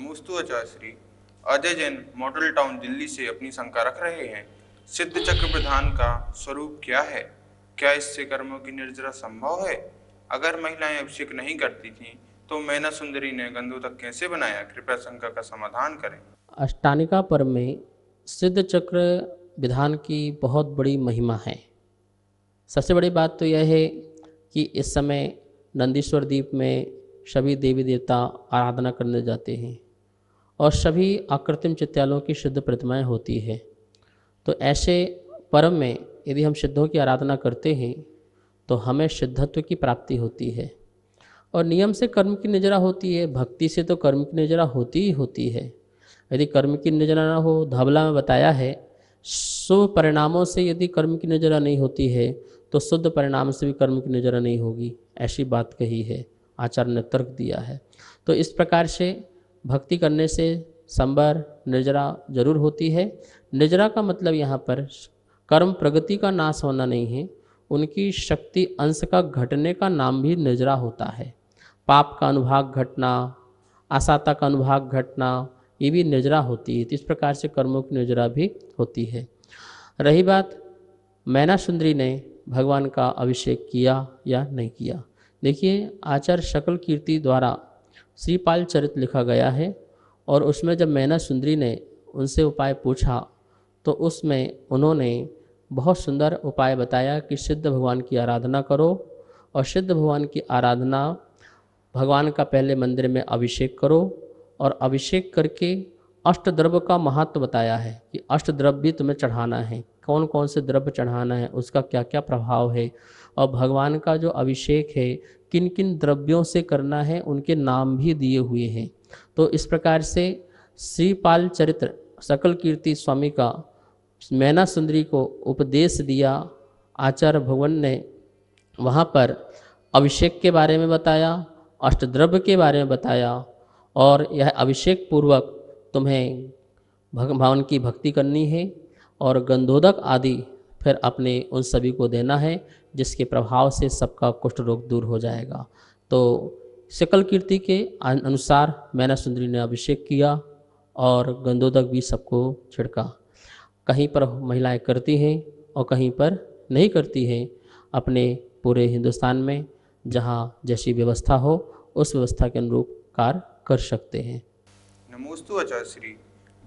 नमोस्तु आचार्य। Ajay Jain model town Delhi से अपनी शंका रख रहे हैं। सिद्ध चक्र विधान का स्वरूप क्या है? क्या इससे कर्मों की निर्जरा संभव है? अगर महिलाएं अभिषेक नहीं करती थीं, तो मैना सुंदरी ने गंधोदक कैसे बनाया? कृपया शंका का समाधान करें। अष्टानिका पर्व में सिद्ध चक्र विधान की बहुत बड़ी महिमा है। सबसे बड़ी बात तो यह है कि इस समय नंदीश्वर द्वीप में सभी देवी देवता आराधना करने जाते हैं और सभी अकृत्रिम चित्यालों की शुद्ध प्रतिमाएं होती है। तो ऐसे पर्व में यदि हम सिद्धों की आराधना करते हैं तो हमें सिद्धत्व की प्राप्ति होती है और नियम से कर्म की निजरा होती है। भक्ति से तो कर्म की निजरा होती ही होती है। यदि कर्म की निजरा ना हो, धवला में बताया है, शुभ परिणामों से यदि कर्म की निजरा नहीं होती है तो शुद्ध परिणाम से भी कर्म की निजरा नहीं होगी, ऐसी बात कही है, आचार्य ने तर्क दिया है। तो इस प्रकार से भक्ति करने से संबर निर्जरा जरूर होती है। निर्जरा का मतलब यहाँ पर कर्म प्रगति का नाश होना नहीं है, उनकी शक्ति अंश का घटने का नाम भी निर्जरा होता है। पाप का अनुभाग घटना, आसाता का अनुभाग घटना, ये भी निर्जरा होती है। तो इस प्रकार से कर्मों की निर्जरा भी होती है। रही बात मैना सुंदरी ने भगवान का अभिषेक किया या नहीं किया, देखिए आचार्य शकल कीर्ति द्वारा श्रीपाल चरित लिखा गया है और उसमें जब मैना सुंदरी ने उनसे उपाय पूछा तो उसमें उन्होंने बहुत सुंदर उपाय बताया कि सिद्ध भगवान की आराधना करो और सिद्ध भगवान की आराधना भगवान का पहले मंदिर में अभिषेक करो और अभिषेक करके अष्टद्रव्य का महत्व बताया है कि अष्टद्रव्य भी तुम्हें चढ़ाना है, कौन कौन से द्रव्य चढ़ाना है, उसका क्या क्या प्रभाव है और भगवान का जो अभिषेक है किन किन द्रव्यों से करना है, उनके नाम भी दिए हुए हैं। तो इस प्रकार से श्रीपाल चरित्र सकल कीर्ति स्वामी का मैना सुंदरी को उपदेश दिया। आचार्य भगवान ने वहाँ पर अभिषेक के बारे में बताया, अष्टद्रव्य के बारे में बताया और यह अभिषेक पूर्वक तुम्हें भगवान की भक्ति करनी है और गंधोदक आदि फिर अपने उन सभी को देना है, जिसके प्रभाव से सबका कुष्ठ रोग दूर हो जाएगा। तो सकल कीर्ति के अनुसार मैना सुंदरी ने अभिषेक किया और गंधोदक भी सबको छिड़का। कहीं पर महिलाएं करती हैं और कहीं पर नहीं करती हैं। अपने पूरे हिंदुस्तान में जहाँ जैसी व्यवस्था हो उस व्यवस्था के अनुरूप कार्य कर सकते हैं। नमोस्तु आचार्य।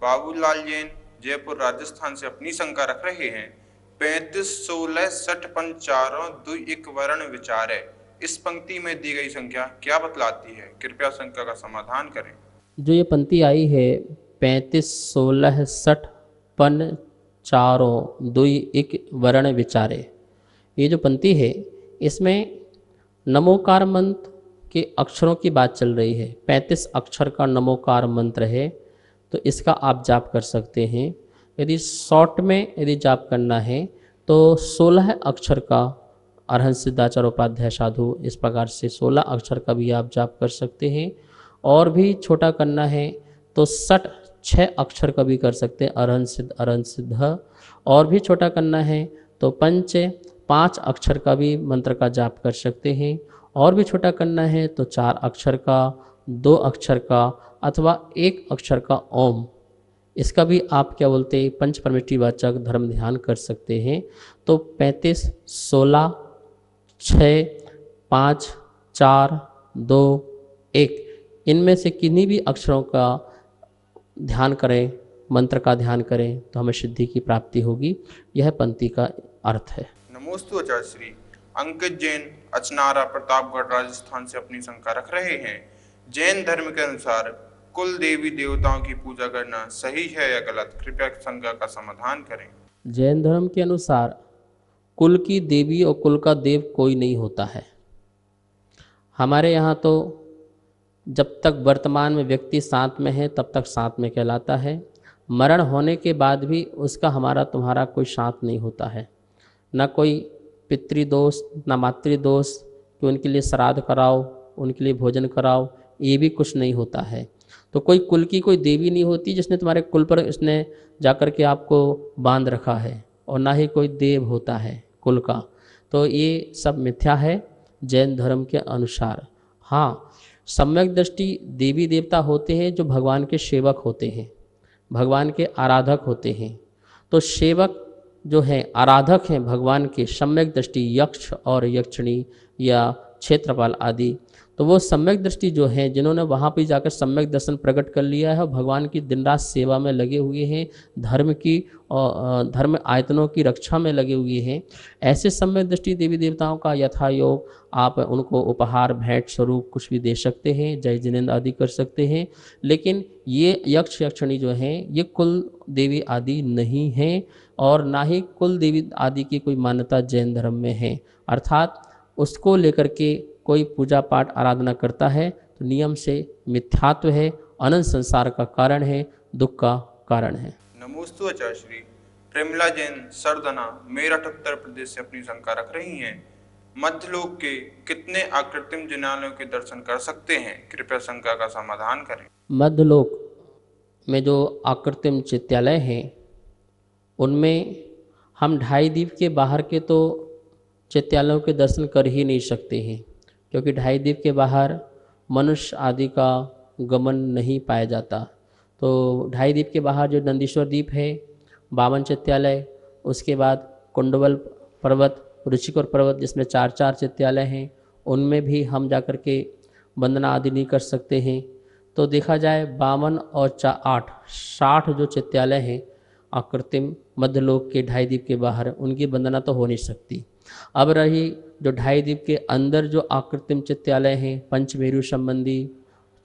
बाबूलाल जैन जयपुर राजस्थान से अपनी शंका रख रहे हैं। 35 16 60 55 2 1 वर्ण विचार है, इस पंक्ति में दी गई संख्या क्या बतलाती है? कृपया शंका का समाधान करें। जो ये पंक्ति आई है 35 16 60 55 2 1 वर्ण विचारे, ये जो पंक्ति है इसमें नमोकार मंत्र के अक्षरों की बात चल रही है। 35 अक्षर का नमोकार मंत्र है, तो इसका आप जाप कर सकते हैं। यदि शॉर्ट में यदि जाप करना है तो 16 अक्षर का अरहंत सिद्धाचार्य उपाध्याय साधु, इस प्रकार से 16 अक्षर का भी आप जाप कर सकते हैं। और भी छोटा करना है तो 6 अक्षर का भी कर सकते हैं, अरहंत सिद्ध। और भी छोटा करना है तो 5 अक्षर का भी मंत्र का जाप कर सकते हैं। और भी छोटा करना है तो 4 अक्षर का, 2 अक्षर का अथवा 1 अक्षर का ओम, इसका भी आप क्या बोलते हैं पंच परमेष्टि वाचक धर्म ध्यान कर सकते हैं। तो 35 16 6 5 4 2 1 इनमें से किन्हीं भी अक्षरों का ध्यान करें, मंत्र का ध्यान करें तो हमें सिद्धि की प्राप्ति होगी। यह पंक्ति का अर्थ है। नमोस्तु आचार्य। अंकित जैन अचनारा प्रतापगढ़ राजस्थान से अपनी शंका रख रहे हैं। जैन धर्म के अनुसार कुल देवी देवताओं की पूजा करना सही है या गलत? कृपया शंका का समाधान करें। जैन धर्म के अनुसार कुल की देवी और कुल का देव कोई नहीं होता है। हमारे यहाँ तो जब तक वर्तमान में व्यक्ति साथ में है तब तक साथ में कहलाता है, मरण होने के बाद भी उसका हमारा तुम्हारा कोई साथ नहीं होता है। न कोई पितृदोष न मातृदोष कि उनके लिए श्राद्ध कराओ, उनके लिए भोजन कराओ, ये भी कुछ नहीं होता है। तो कोई कुल की कोई देवी नहीं होती जिसने तुम्हारे कुल पर इसने जाकर के आपको बांध रखा है, और ना ही कोई देव होता है कुल का। तो ये सब मिथ्या है जैन धर्म के अनुसार। हाँ, सम्यक दृष्टि देवी देवता होते हैं जो भगवान के सेवक होते हैं, भगवान के आराधक होते हैं। तो सेवक जो हैं, आराधक हैं भगवान के, सम्यक दृष्टि यक्ष और यक्षिणी या क्षेत्रपाल आदि, तो वो सम्यक दृष्टि जो है, जिन्होंने वहाँ पे जाकर सम्यक दर्शन प्रकट कर लिया है और भगवान की दिन रात सेवा में लगे हुए हैं, धर्म की और धर्म आयतनों की रक्षा में लगे हुए हैं, ऐसे सम्यक दृष्टि देवी देवताओं का यथा योग आप उनको उपहार भेंट स्वरूप कुछ भी दे सकते हैं, जय जिनेंद्र आदि कर सकते हैं। लेकिन ये यक्ष यक्षिणी जो हैं ये कुल देवी आदि नहीं हैं और ना ही कुल देवी आदि की कोई मान्यता जैन धर्म में है। अर्थात उसको लेकर के कोई पूजा पाठ आराधना करता है तो नियम से मिथ्यात्व है, अनंत संसार का कारण है, दुख का कारण है। नमोस्तु आचार्य। प्रेमला जैन सरदना मेरठ उत्तर प्रदेश से अपनी शंका रख रही हैं। मध्यलोक के कितने आकृतिम जिनालयों के दर्शन कर सकते हैं? कृपया शंका का समाधान करें। मध्यलोक में जो आकृतिम चित्यालय हैं उनमें हम ढाई द्वीप के बाहर के तो चित्यालयों के दर्शन कर ही नहीं सकते हैं, क्योंकि ढाई द्वीप के बाहर मनुष्य आदि का गमन नहीं पाया जाता। तो ढाई द्वीप के बाहर जो नंदीश्वर द्वीप है, 52 चित्यालय, उसके बाद कुंडवल पर्वत, ऋषिकोर पर्वत जिसमें 4 चित्यालय हैं, उनमें भी हम जाकर के वंदना आदि नहीं कर सकते हैं। तो देखा जाए 52 और 8 60 जो चित्यालय हैं आकृतिम मध्यलोक के ढाई द्वीप के बाहर, उनकी वंदना तो हो नहीं सकती। अब रही जो ढाई द्वीप के अंदर जो आकृतिम चित्यालय हैं, पंचमेरु संबंधी,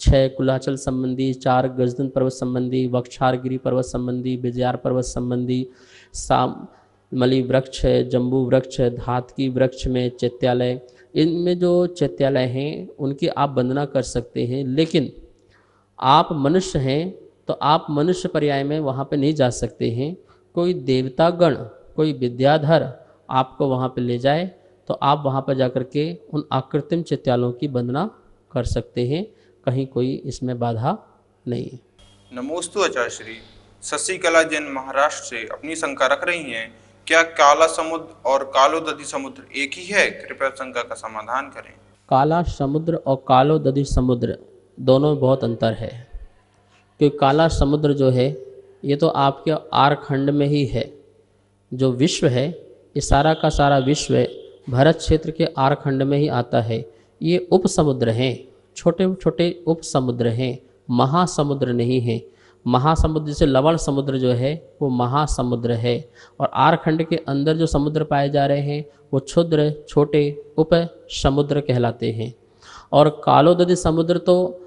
6 कुलाचल संबंधी, 4 गजदन पर्वत संबंधी, वक्षारगिरी पर्वत संबंधी, विजयार पर्वत संबंधी, सामली वृक्ष है, जम्बू वृक्ष है, धातकी वृक्ष में चित्यालय, इनमें जो चित्यालय हैं उनकी आप वंदना कर सकते हैं। लेकिन आप मनुष्य हैं तो आप मनुष्य पर्याय में वहाँ पे नहीं जा सकते हैं। कोई देवतागण, कोई विद्याधर आपको वहाँ पे ले जाए तो आप वहाँ पर जाकर के उन आकृतिम चित्यालयों की वंदना कर सकते हैं, कहीं कोई इसमें बाधा नहीं है। नमोस्तु आचार्य। शशिकला जैन महाराष्ट्र से अपनी शंका रख रही हैं। क्या काला समुद्र और कालोदधी समुद्र एक ही है? कृपया शंका का समाधान करें। काला समुद्र और कालोदधी समुद्र दोनों में बहुत अंतर है, क्योंकि काला समुद्र जो है ये तो आपके आरखंड में ही है। जो विश्व है, ये सारा का सारा विश्व भरत क्षेत्र के आरखंड में ही आता है। ये उप समुद्र हैं, छोटे छोटे उप समुद्र हैं, महासमुद्र नहीं है। महासमुद्र जैसे लवण समुद्र जो है वो महासमुद्र है, और आरखंड के अंदर जो समुद्र पाए जा रहे हैं वो क्षुद्र छोटे उप समुद्र कहलाते हैं। और कालोदधी समुद्र तो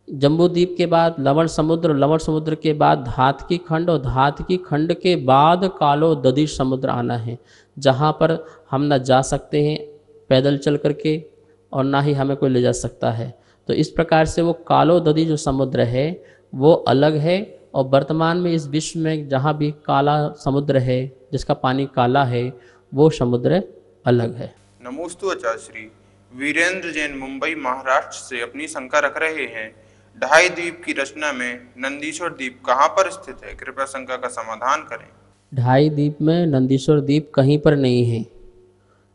जम्बूद्वीप के बाद लवण समुद्र के बाद धातकी खंड, और धातकी खंड के बाद कालोदधी समुद्र आना है, जहाँ पर हम न जा सकते हैं पैदल चल करके और ना ही हमें कोई ले जा सकता है। तो इस प्रकार से वो कालोदधी जो समुद्र है वो अलग है, और वर्तमान में इस विश्व में जहाँ भी काला समुद्र है, जिसका पानी काला है, वो समुद्र अलग है। नमोस्तु आचार्य। वीरेंद्र जैन मुंबई महाराष्ट्र से अपनी शंका रख रहे हैं। ढाई द्वीप की रचना में नंदीश्वर द्वीप कहाँ पर स्थित है? कृपया शंका का समाधान करें। ढाई द्वीप में नंदीश्वर द्वीप कहीं पर नहीं है।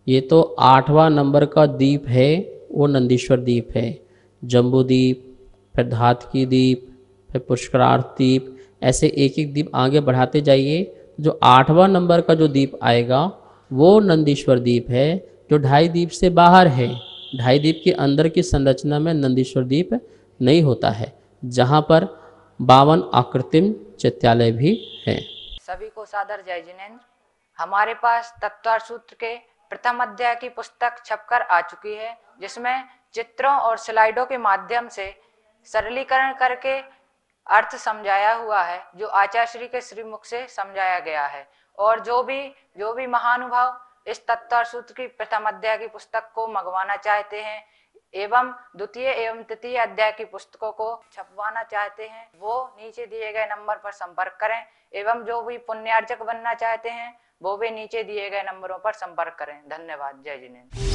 ये तो 8वां नंबर का द्वीप है, वो नंदीश्वर द्वीप है। जम्बू द्वीप, फिर धातकी द्वीप, फिर पुष्करार्थ द्वीप, ऐसे एक एक द्वीप आगे बढ़ाते जाइए। जो 8वां नंबर का जो द्वीप आएगा वो नंदीश्वर द्वीप है, जो ढाई द्वीप से बाहर है। ढाई द्वीप के अंदर की संरचना में नंदीश्वर द्वीप नहीं होता है, जहाँ पर 52 आकृतिम चित्यालय भी हैं। सभी को सादर जय जिनेंद्र। हमारे पास तत्वार्थ सूत्र के प्रथम अध्याय की पुस्तक छपकर आ चुकी है, जिसमें चित्रों और स्लाइडों के माध्यम से सरलीकरण करके अर्थ समझाया हुआ है, जो आचार्य श्री के श्रीमुख से समझाया गया है। और जो भी महानुभाव इस तत्वार्थ सूत्र की प्रथम अध्याय की पुस्तक को मंगवाना चाहते हैं एवं द्वितीय एवं तृतीय अध्याय की पुस्तकों को छपवाना चाहते हैं, वो नीचे दिए गए नंबर पर संपर्क करें। एवं जो भी पुण्यार्जक बनना चाहते हैं वो भी नीचे दिए गए नंबरों पर संपर्क करें। धन्यवाद। जय जिनेंद्र।